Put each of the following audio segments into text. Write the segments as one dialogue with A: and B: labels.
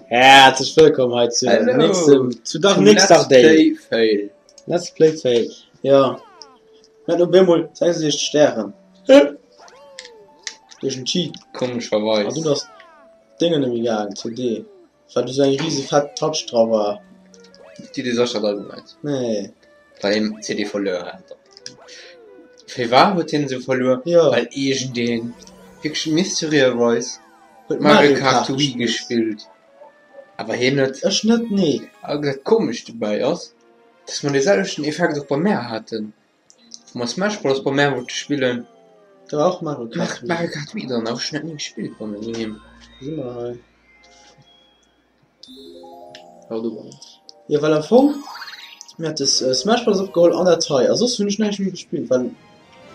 A: Herzlich willkommen heute zu nächster Day. Let's Play Fail. Ja. Wenn du Bimmel, zeigen sie dich Sterne. Durch ein Cheat.
B: Komischerweise.
A: Aber du hast Dinge nämlich gegangen, CD. Weil du so ein riesig fett Touch drauf war.
B: Die Sache da gemeint.
A: Nee.
B: Bei dem CD verloren hat. Für war wird den so verloren?
A: Ja.
B: Weil ich den wirklich mysteriös mit Mario Kart Wii gespielt. Aber hier nicht.
A: Das nicht, nee.
B: Aber das komisch dabei ist, dass man dieselben Effekte auch bei mehr hatten. Wenn man Smash Bros. Bei mehr wollte spielen.
A: Da war auch Mario Kart.
B: Mario Kart Wii dann auch schnell nicht gespielt bei mir.
A: Sieh mal rein.
B: Hau du.
A: Ja, weil am Anfang mir hat das Smash Bros. Aufgeholt an der 3. Also das finde ich nicht gespielt, weil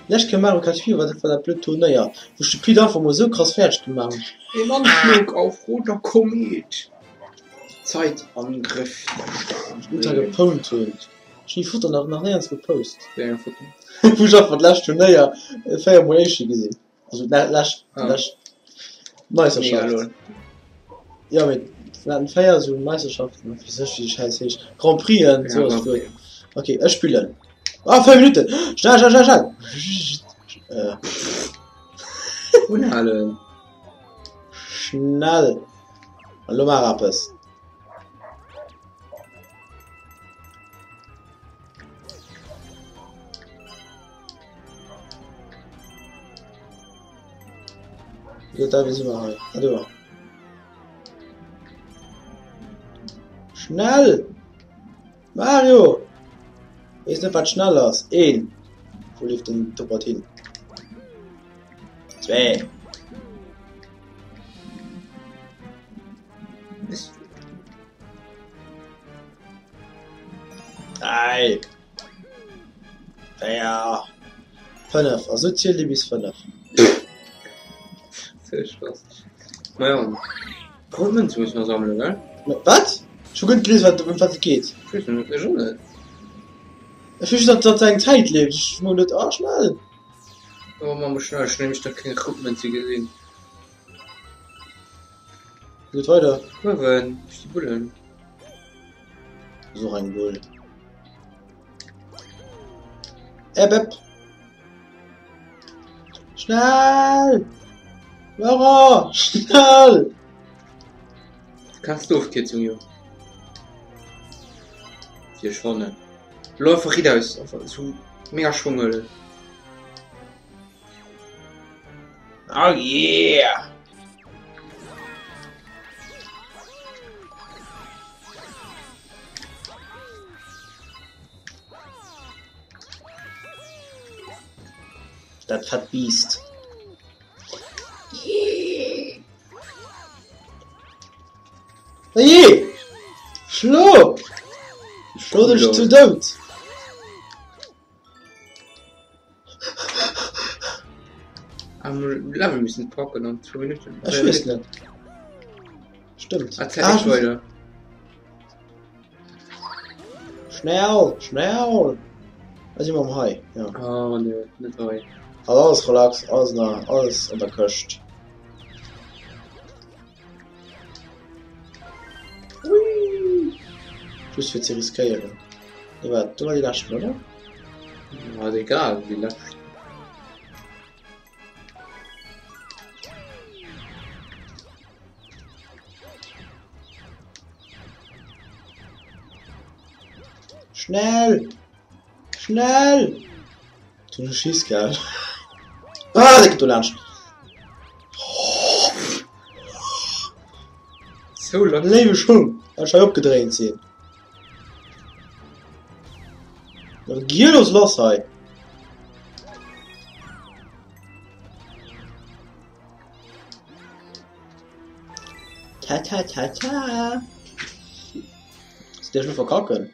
A: ich kein Mario Kart 4, weil das war der blöd tun, naja. Wo ich das Spiel einfach mal so krass fertig gemacht.
B: Im Anflug auf roter Komet. Zeitangriff.
A: Guter gepostet und ich nie Futter nach nirgends gepostet.
B: Ja, Foto.
A: Wo ich einfach last schon, naja, Fire Moeshi gesehen. Also last Meisterschaft. Ja, wir hatten Feier so Meisterschaften. Wie soll ich die Scheiße ich? Grand Prix und so.
B: Okay.
A: Okay, ich spiele. Ah, 5 Minuten! Schnell!
B: Unhalle.
A: Schnell! Hallo Marapes. Ja, da wir sie mal. Hallo. Schnell! Mario! Ist nicht was schneller aus. 1. Wo lief den Topot hin? 2.
B: Ist
A: 3. 4. 5. Also zähl die bis 5.
B: sehr Spaß. Naja. Grundmünzen müssen wir sammeln, gell?
A: Was? Schon gut gelesen, was geht.
B: Ich weiß nicht, schon nicht.
A: Ich will, dass seine Zeit lebt. Ich muss nicht auch schnell.
B: Aber man muss schnell, ich da keine Grundmünzen gesehen.
A: Geht weiter.
B: Ja, wenn, die Bullen.
A: So ein Bull. Beb. Schnell! Laura! Schnell!
B: Kannst du aufgehen, Junge? Hier schon, ne? Läuft einfach wieder aus. So mega Schwungel.
A: Oh yeah! Das hat Biest. Hey! Schlo! Schlo dich zu tot!
B: Am Level müssen packen und 2 Minuten.
A: Ich weiß nicht. Stimmt.
B: Erzähl ich weiter.
A: Schnell! Was ist immer Hai? Ja.
B: Oh ne, nicht rein.
A: Also alles relax, alles unter Köst. Plus für zu riskieren. Ja, du war die Laschen, oder?
B: Ja, egal, wie lange.
A: Schnell! Du schießt, gell? Ah, du lernst!
B: So lange.
A: Lebe schon! Er schon abgedreht sehen. Geh los, los, hey! Ta! Ist der schon verkacken?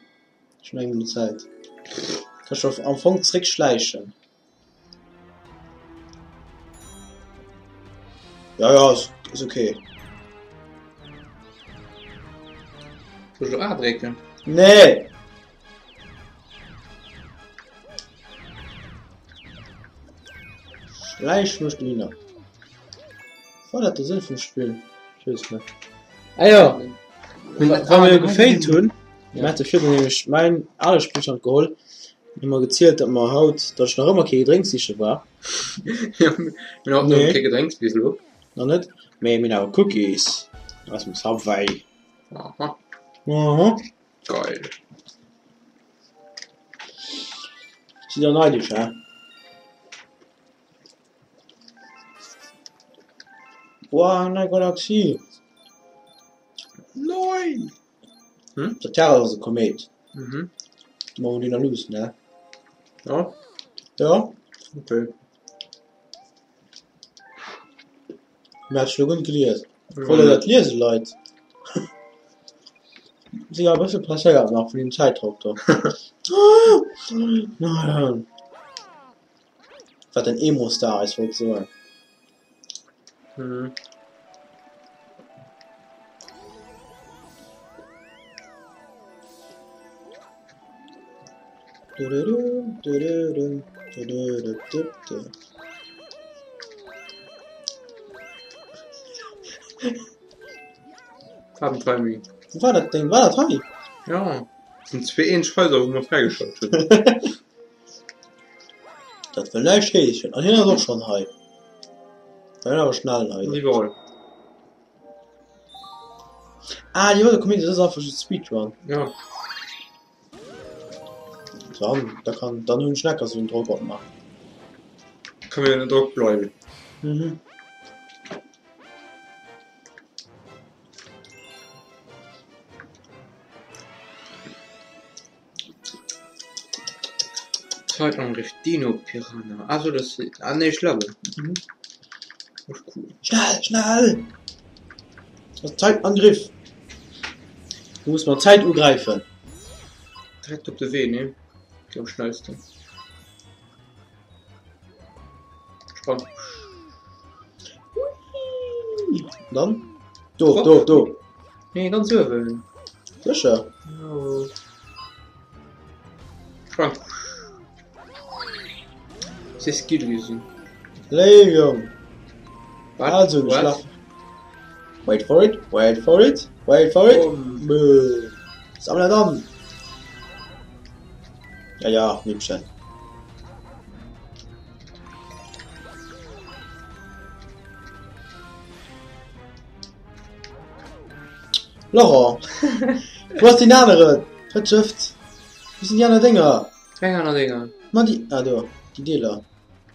A: Schon eine Zeit. Kannst du auf Anfang zurück schleichen. Ja, ist okay.
B: Soll ich abrecken?
A: Nee! Schleichmaschine. Voll hat der Sinn vom Spiel. Tschüss, ne? Ah ja, Wenn mir gefällt tun, nämlich mein alle Spielstand geholt, immer gezielt, dass man haut, dass ich noch immer kein Getränk sicher war.
B: Nee. Getränk, wie viel?
A: Noch nicht. Mehr mit auch Cookies. Was muss Hawaii.
B: Aha.
A: Aha.
B: Geil.
A: Sieht ja neidisch, ja? Boah, eine Galaxie.
B: Nein!
A: Der Terror ist ein Komet.
B: Mhm.
A: Machen wir die noch los, ne?
B: Ja,
A: Ja?
B: okay.
A: Mir hat schon gut gelesen. Voll das lesen, Leute. Sie haben ein bisschen passiert noch für den Zeitdruck da. Nein. Was ein Emo-Star ist, wollte ich sagen.
B: Mhm. Haben Timing.
A: Wo war das Ding? War das Honey?
B: Ja. Sind 2 Inch Häuser, wo man freigeschaltet.
A: Das will nicht Häschen. An hier doch schon Hai. Da aber schnell Hai.
B: Überall.
A: Ah, die Leute kommen, das ist einfach ein Speedrun.
B: Ja.
A: Da kann dann nur ein Schnecker so einen Druck machen.
B: Kann mir in den Druck bleiben.
A: Mhm.
B: Zeitangriff Dino Piranha. Also das ist. Ah ne, ich glaube.
A: Mhm.
B: Das ist cool.
A: Schnell, schnell! Das Zeitangriff. Du musst mal Zeit umgreifen.
B: Direkt auf der W, ne? Am schnellsten. Spannend.
A: Dann? Do.
B: Nee, ganz so.
A: Sicher.
B: Ja. Spannend. Das ist Skill gewesen.
A: Legion.
B: Was?
A: Also,
B: Was?
A: schlaf. Wait for it. Bäh. Sammle dann. Ja, Liebchen. Laura. Du hast die andere. Verschrift. Wie sind die anderen Dinger?
B: Keine anderen Dinger.
A: Mann, die. Ah, du. Die Dealer.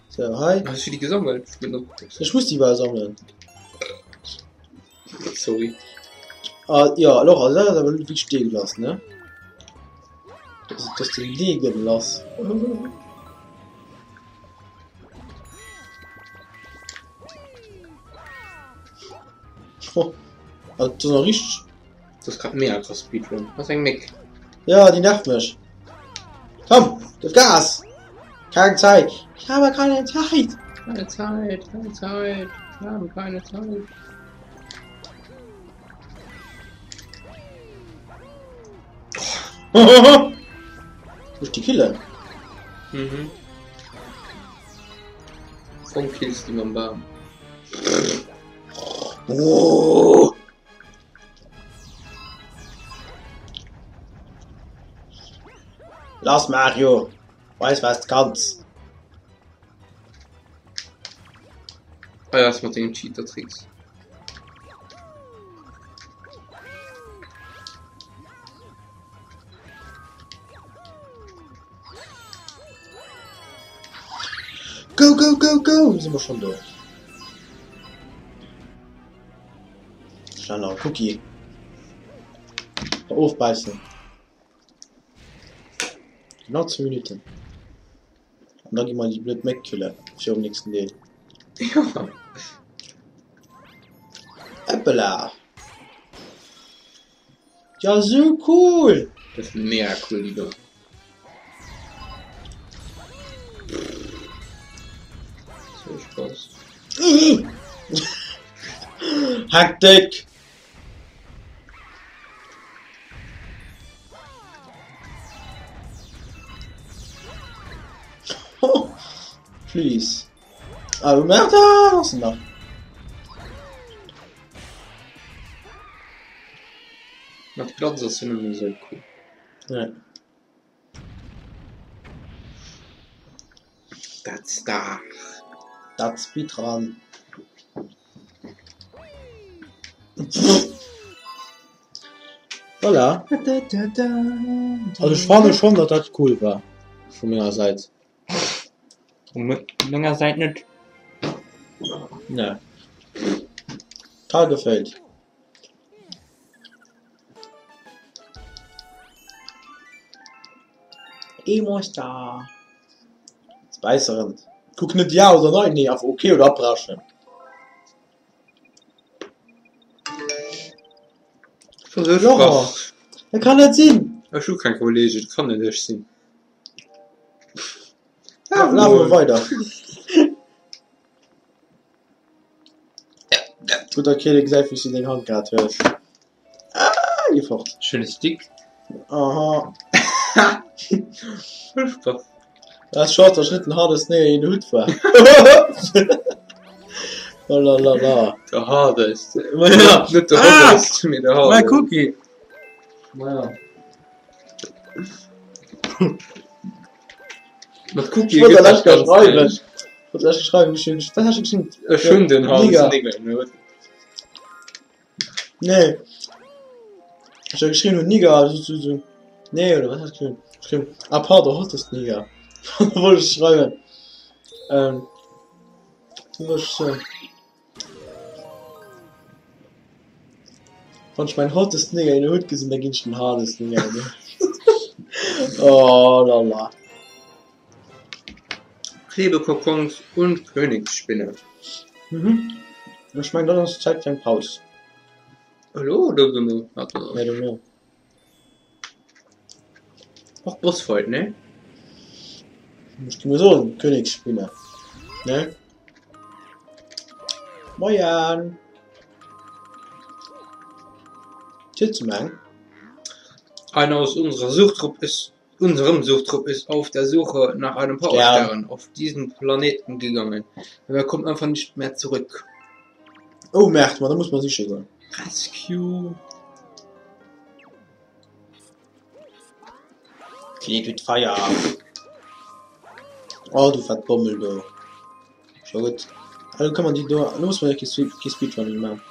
A: So, hi.
B: Hast du die gesammelt?
A: Ich muss die mal sammeln.
B: Sorry.
A: Ah, ja, Laura, das ist aber wirklich stehen gelassen, ne? Das liegen lassen. Oh, also das ist noch richtig.
B: Das ist gerade mehr als Speedrun. Was ist ein Mick?
A: Ja, die nervt mich. Komm, gib Gas! Keine Zeit. Ich habe keine Zeit.
B: Keine Zeit. Wir haben keine Zeit.
A: Wo ist die Kille?
B: Mhm. Vom Kills die man war.
A: Oh. Lass Mario. Weiß, was du kannst.
B: Ah ja, das mit den Cheater-Tricks.
A: Go! Sind wir schon durch. Schneller, Cookie. Aufbeißen. Genau 2 Minuten. Und dann gehen wir die blöd Mac-Killer für den nächsten Deal.
B: Ja.
A: Äppela. Ja, so cool.
B: Das ist mega cool, lieber. So Spaß.
A: Hektik. Please. Aber Mörder, was denn da?
B: Mit Platz ist es nicht so cool.
A: Ja.
B: Das da.
A: Das Speedrun. Voilà. Also ich fand schon, dass das cool war. Von meiner Seite.
B: Und mit meiner Seite nicht.
A: Ja. Karl gefällt. E-Monster. Das Beißeren. Guck nicht ja oder nein, nee, auf okay oder abraschen. Ja, er kann nicht sehen.
B: Ich habe kein Kollege, das kann nicht sehen.
A: Ja, laufen wir weiter. Gut, okay, ich sag, wie du den Hand gehabt hast. Gefort.
B: Schönes Stick.
A: Aha.
B: Spaß.
A: Das schaut, das nicht ein hartes Nähe in den Hut war. Oh la la la.
B: Der Hardest.
A: Ja.
B: Nicht der Hardest, mir der Hardest.
A: Cookie. Ja.
B: Mit Cookie
A: Ich wollte
B: geht
A: das
B: das
A: gar
B: ganz
A: schreiben.
B: schnell.
A: Ich wollte das schreiben, was hast du geschrieben?
B: Schön den
A: Liga.
B: Hardest Ding.
A: Nee. Ich habe geschrieben, Niger, also so. Nee, oder was hast du geschrieben? Apart, der hottest Niger. Wollte ich schreiben. Was ist so? Wenn ich mein hottest Niger in der Hut gesehen, dann ging ich den hardest Niger. Oh, lala.
B: Klebekokons und Königsspinne.
A: Mhm. Ich meine, dann ist Zeit für ein Pause.
B: Hallo, oder so?
A: Mehr oder mehr.
B: Auch Bossfight, ne?
A: Ich kann mir so einen Königsspinner. Ne? Moin. Tschüss,
B: Einer aus unserem Suchtrupp ist auf der Suche nach einem Powerstern auf diesen Planeten gegangen. Aber er kommt einfach nicht mehr zurück.
A: Oh, merkt man, da muss man sich schicken.
B: Rescue.
A: Geht mit Feier. Oh, du fett Bommel, du. Schau gut. Also kann man die da. Da muss man ja kein Speedrunning machen.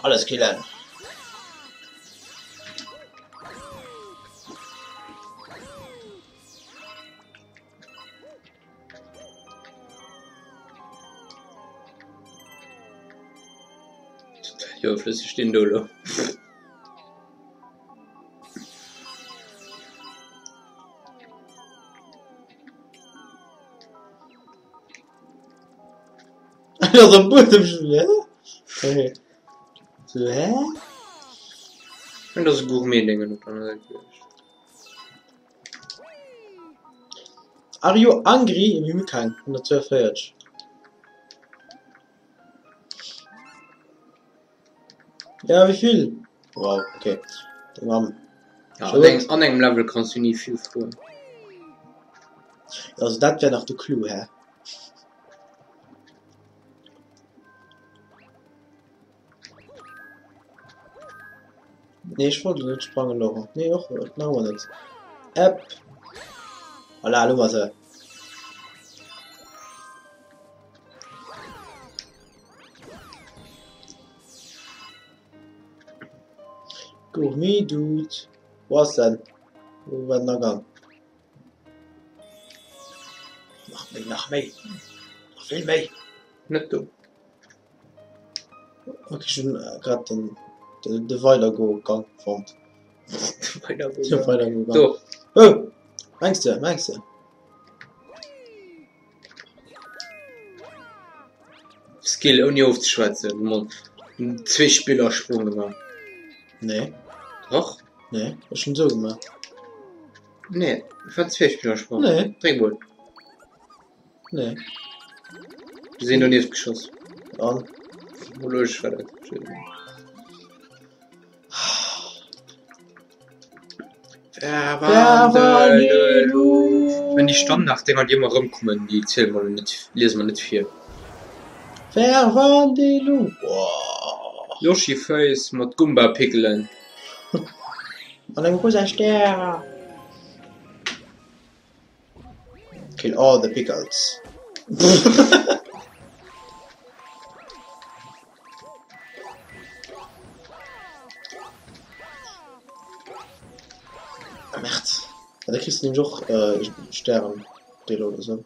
A: Alles killen.
B: Ja, flüssig stehen Dolo.
A: Ja, so ein Boot im Spiel, hä? Okay. So, hä?
B: Und das ist Gourmet-Dinge.
A: Are you angry? Im Mimikang. 142. Ja, wie viel? Wow, okay. Ja,
B: Ja, an einem Level kannst du nie viel tun.
A: also das wäre noch der Clou, hä? Nee, ich wollte nicht sprangen noch. Nee, auch machen wir nicht. App. Voilà, hallo, was er. Gourmet, Dude. Was denn? Wo werden wir gegangen? Nach mir. Noch viel mehr.
B: Nicht du.
A: Okay, schon gerade den Weitergang fand.
B: Weiter
A: Den Weitergang.
B: so.
A: Oh! Meinst du?
B: Skill ohne aufzuschwätzen. Man 2 Spieler Sprung gemacht.
A: Nee,
B: Doch?
A: nee, das ist schon so gemacht.
B: Nee, ich fand 2 Spieler Sprung.
A: Nee,
B: Trinkwohl.
A: nee.
B: Wir sehen doch nicht geschossen.
A: An.
B: Wo logisch war das? Wenn die Stammnachdinger, die immer rumkommen, die zählen wir nicht, lesen wir nicht viel.
A: Verwandlung. Wow.
B: Yoshi Face mit Gumba Pickelen.
A: Und ein großer Stern. Kill all the pickles. Merde. Da kriegst du nämlich auch Stern. Oder so.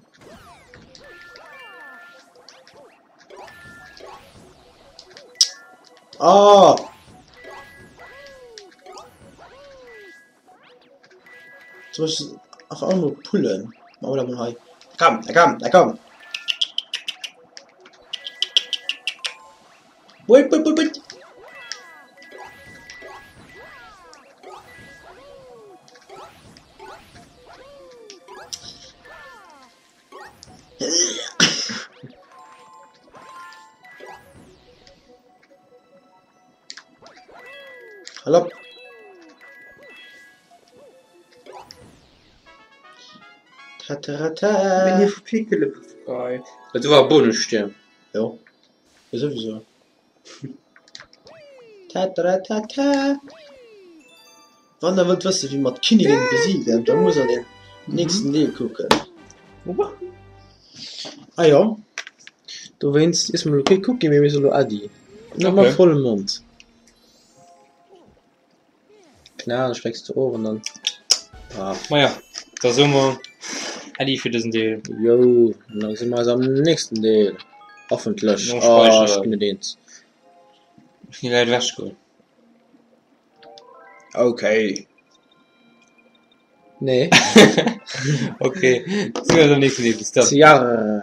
A: Ah! Du musst auf einmal pullen. Oder mal komm, da komm. Wait. Hallo.
B: Wenn ihr Pickele befreit. Das war Bonusstern.
A: Ja. Ja, sowieso. Wann er wird wissen, wie man Königin besiegen, dann muss er den nächsten Deal gucken. Ah ja. Du weinst erstmal okay, guck mir wie so Adi. Nochmal voll im Mund. Klar, dann schlägst du Ohren dann.
B: Ah. Naja, da sind wir. Adi für diesen Deal.
A: Jo, dann sind wir also am nächsten Deal. Hoffentlich.
B: Oh,
A: ich bin den.
B: Ich bin leider weggegangen.
A: Okay. Nee.
B: Okay, sind wir am nächsten Deal. Bis dann.
A: Ja.